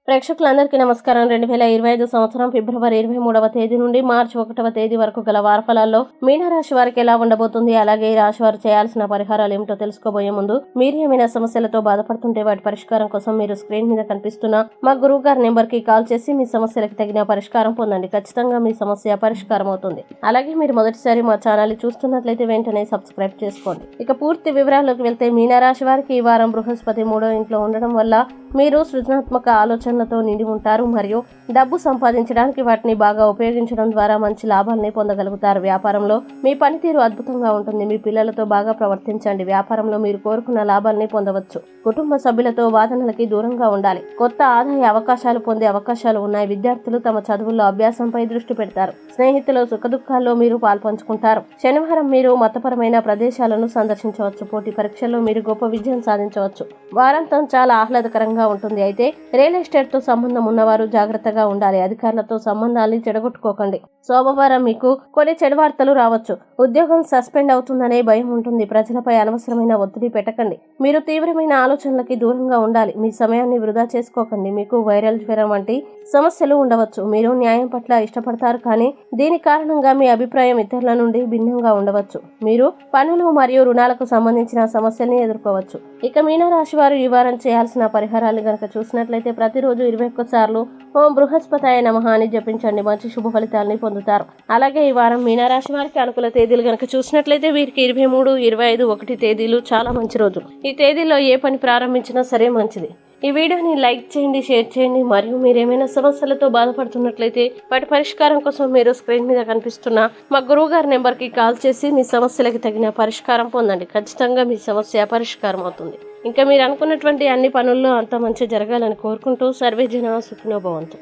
ప్రేక్షకులందరికీ నమస్కారం. 2025 సంవత్సరం ఫిబ్రవరి 23వ తేదీ నుండి మార్చి 1వ తేదీ వరకు గల వారఫలాల్లో మీనరాశి వారికి ఎలా ఉండబోతుంది, అలాగే ఈ రాశి వారు చేయాల్సిన పరిహారాలు ఏమిటో తెలుసుకోబోయే ముందు మీరు ఏమైనా సమస్యలతో బాధపడుతుంటే వాటి పరిష్కారం కోసం మీరు స్క్రీన్ మీద కనిపిస్తున్న మా గురువు గారి నెంబర్ కి కాల్ చేసి మీ సమస్యలకు తగిన పరిష్కారం పొందండి. ఖచ్చితంగా మీ సమస్య పరిష్కారం అవుతుంది. అలాగే మీరు మొదటిసారి మా ఛానల్ చూస్తున్నట్లయితే వెంటనే సబ్స్క్రైబ్ చేసుకోండి. ఇక పూర్తి వివరాల్లోకి వెళ్తే మీనరాశి వారికి ఈ వారం బృహస్పతి 3వ ఇంట్లో ఉండడం వల్ల మీరు సృజనాత్మక ఆలోచనలతో నిండి ఉంటారు మరియు డబ్బు సంపాదించడానికి వాటిని బాగా ఉపయోగించడం ద్వారా మంచి లాభాలని పొందగలుగుతారు. వ్యాపారంలో మీ పనితీరు అద్భుతంగా ఉంటుంది. మీ పిల్లలతో బాగా ప్రవర్తించండి. వ్యాపారంలో మీరు కోరుకున్న లాభాలని పొందవచ్చు. కుటుంబ సభ్యులతో వాదనలకి దూరంగా ఉండాలి. కొత్త ఆదాయ అవకాశాలు పొందే అవకాశాలు ఉన్నాయి. విద్యార్థులు తమ చదువుల్లో అభ్యాసంపై దృష్టి పెడతారు. స్నేహితులు సుఖదుఖాల్లో మీరు పాల్పంచుకుంటారు. శనివారం మీరు మతపరమైన ప్రదేశాలను సందర్శించవచ్చు. పోటీ పరీక్షల్లో మీరు గొప్ప విజయం సాధించవచ్చు. వారాంతం చాలా ఆహ్లాదకరంగా ఉంటుంది. అయితే రియల్ ఎస్టేట్ తో సంబంధం ఉన్నవారు జాగ్రత్తగా ఉండాలి. అధికారులతో సంబంధాన్ని చెడగొట్టుకోకండి. సోమవారం మీకు కొన్ని చెడు వార్తలు రావచ్చు. ఉద్యోగం సస్పెండ్ అవుతుందనే భయం ఉంటుంది. ప్రజలపై అనవసరమైన ఒత్తిడి పెట్టకండి. మీరు తీవ్రమైన ఆలోచనలకి దూరంగా ఉండాలి. మీ సమయాన్ని వృధా చేసుకోకండి. మీకు వైరల్ జ్వరం వంటి సమస్యలు ఉండవచ్చు. మీరు న్యాయం పట్ల ఇష్టపడతారు, కానీ దీని కారణంగా మీ అభిప్రాయం ఇతరుల నుండి భిన్నంగా ఉండవచ్చు. మీరు పనులు మరియు రుణాలకు సంబంధించిన సమస్యల్ని ఎదుర్కోవచ్చు. ఇక మీనరాశి వారు ఈ వారం చేయాల్సిన పరిహారాలు గనక చూసినట్లయితే ప్రతిరోజు 21 సార్లు ఓం బృహస్పతాయ నమః అని జపించండి. మంచి శుభ ఫలితాలని పొందుతారు. అలాగే ఈ వారం మీనరాశి వారికి అనుకూల తేదీలు గనక చూసినట్లయితే వీరికి 23, 25, 1 తేదీలు చాలా మంచి రోజులు. ఈ తేదీలో ఏ పని ప్రారంభించినా సరే మంచిది. ఈ వీడియోని లైక్ చేయండి, షేర్ చేయండి. మరియు మీరు ఏమైనా సమస్యలతో బాధపడుతున్నట్లయితే వాటి పరిష్కారం కోసం మీరు స్క్రీన్ మీద కనిపిస్తున్న మా గురువు గారి నెంబర్కి కాల్ చేసి మీ సమస్యలకి తగిన పరిష్కారం పొందండి. ఖచ్చితంగా మీ సమస్య పరిష్కారం అవుతుంది. ఇంకా మీరు అనుకున్నటువంటి అన్ని పనుల్లో అంత మంచి జరగాలని కోరుకుంటూ సర్వే జన సుఖినో భవంతు.